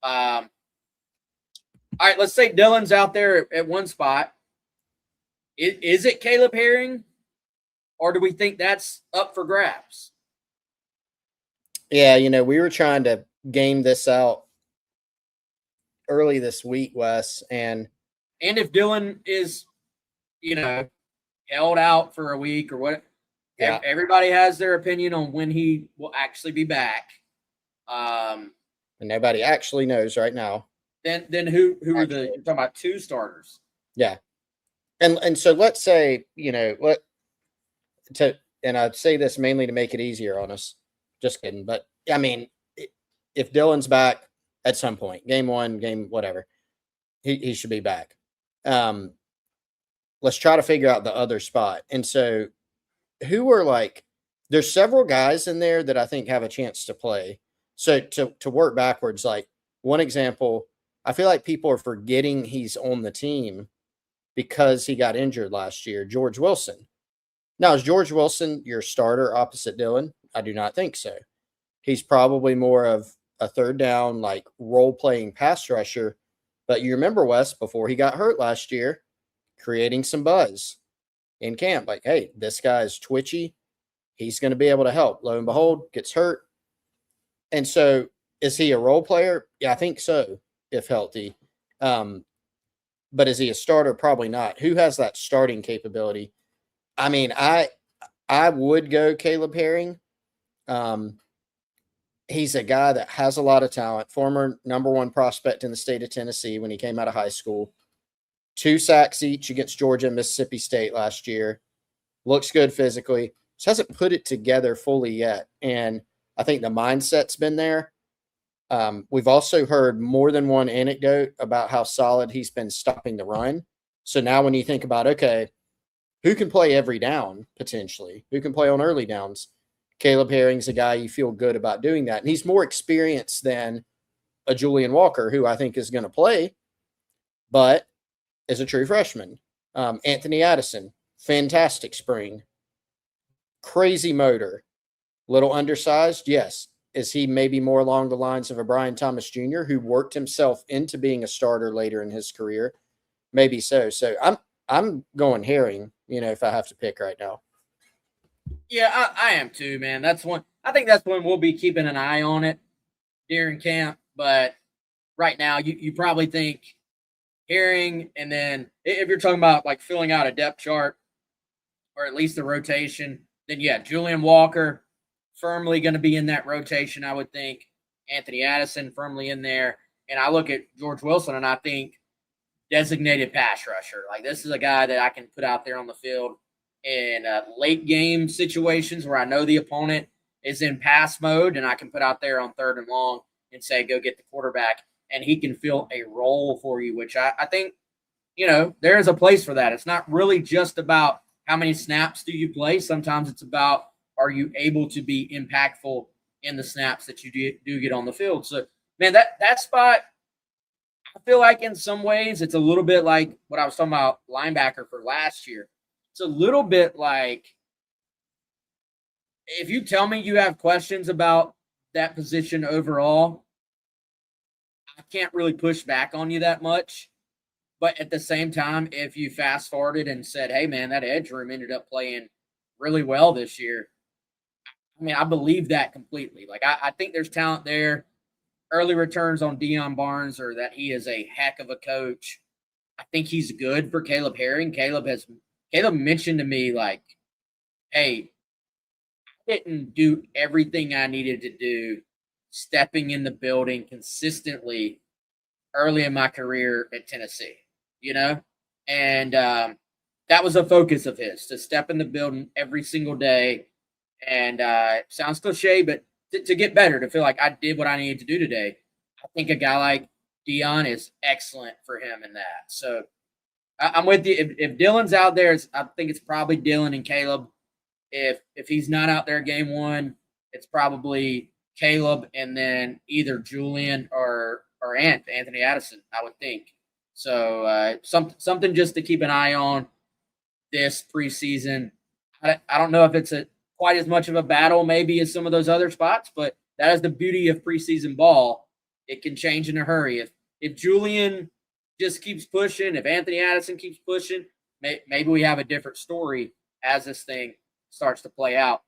All right, let's say Dylan's out there at one spot. Is it Caleb Herring, or do we think that's up for grabs? Yeah, we were trying to game this out early this week, Wes, and if Dylan is, held out for a week or what, yeah, everybody has their opinion on when he will actually be back. And nobody actually knows right now. Then who are you're talking about two starters? Yeah, and so let's say and I'd say this mainly to make it easier on us. Just kidding, but I mean, if Dylan's back at some point, game one, game whatever, he should be back. Let's try to figure out the other spot. And so, who are there's several guys in there that I think have a chance to play. So to work backwards, like one example, I feel like people are forgetting he's on the team because he got injured last year. George Wilson. Now, is George Wilson your starter opposite Dylan? I do not think so. He's probably more of a third down, role-playing pass rusher. But you remember, Wes, before he got hurt last year, creating some buzz in camp. Like, hey, this guy's twitchy. He's going to be able to help. Lo and behold, gets hurt. And so, is he a role player? Yeah, I think so, if healthy. But is he a starter? Probably not. Who has that starting capability? I mean, I would go Caleb Herring. He's a guy that has a lot of talent, former number one prospect in the state of Tennessee when he came out of high school. 2 sacks each against Georgia and Mississippi State last year. Looks good physically. Just hasn't put it together fully yet. And I think the mindset's been there. We've also heard more than one anecdote about how solid he's been stopping the run. So now when you think about, okay, who can play every down potentially? Who can play on early downs? Caleb Herring's a guy you feel good about doing that. And he's more experienced than a Julian Walker, who I think is going to play, but is a true freshman. Anthony Addison, fantastic spring. Crazy motor. Little undersized, yes. Is he maybe more along the lines of a Brian Thomas Jr., who worked himself into being a starter later in his career? Maybe so. So I'm going Herring, if I have to pick right now. Yeah, I am too, man. That's one. I think that's when we'll be keeping an eye on it during camp. But right now, you probably think Herring, and then if you're talking about filling out a depth chart or at least the rotation, then yeah, Julian Walker firmly going to be in that rotation. I would think Anthony Addison firmly in there, and I look at George Wilson and I think designated pass rusher. This is a guy that I can put out there on the field in late game situations where I know the opponent is in pass mode, and I can put out there on 3rd and long and say, go get the quarterback, and he can fill a role for you, which I think, there is a place for that. It's not really just about how many snaps do you play. Sometimes it's about, are you able to be impactful in the snaps that you do get on the field? So, man, that spot, I feel like in some ways it's a little bit like what I was talking about linebacker for last year. It's a little bit like, if you tell me you have questions about that position overall, I can't really push back on you that much. But at the same time, if you fast forwarded and said, hey, man, that edge room ended up playing really well this year, I mean, I believe that completely. I think there's talent there. Early returns on Deion Barnes are that he is a heck of a coach. I think he's good for Caleb Herring. Caleb mentioned to me, hey, I didn't do everything I needed to do stepping in the building consistently early in my career at Tennessee, and that was a focus of his, to step in the building every single day. And it sounds cliche, but to get better, to feel like I did what I needed to do today. I think a guy like Deion is excellent for him in that. So I'm with you. If Dylan's out there, I think it's probably Dylan and Caleb. If he's not out there game one, it's probably Caleb and then either Julian or Anthony Addison, I would think. So something just to keep an eye on this preseason. I don't know if it's quite as much of a battle maybe as some of those other spots, but that is the beauty of preseason ball. It can change in a hurry. If Julian just keeps pushing, if Anthony Addison keeps pushing, maybe we have a different story as this thing starts to play out.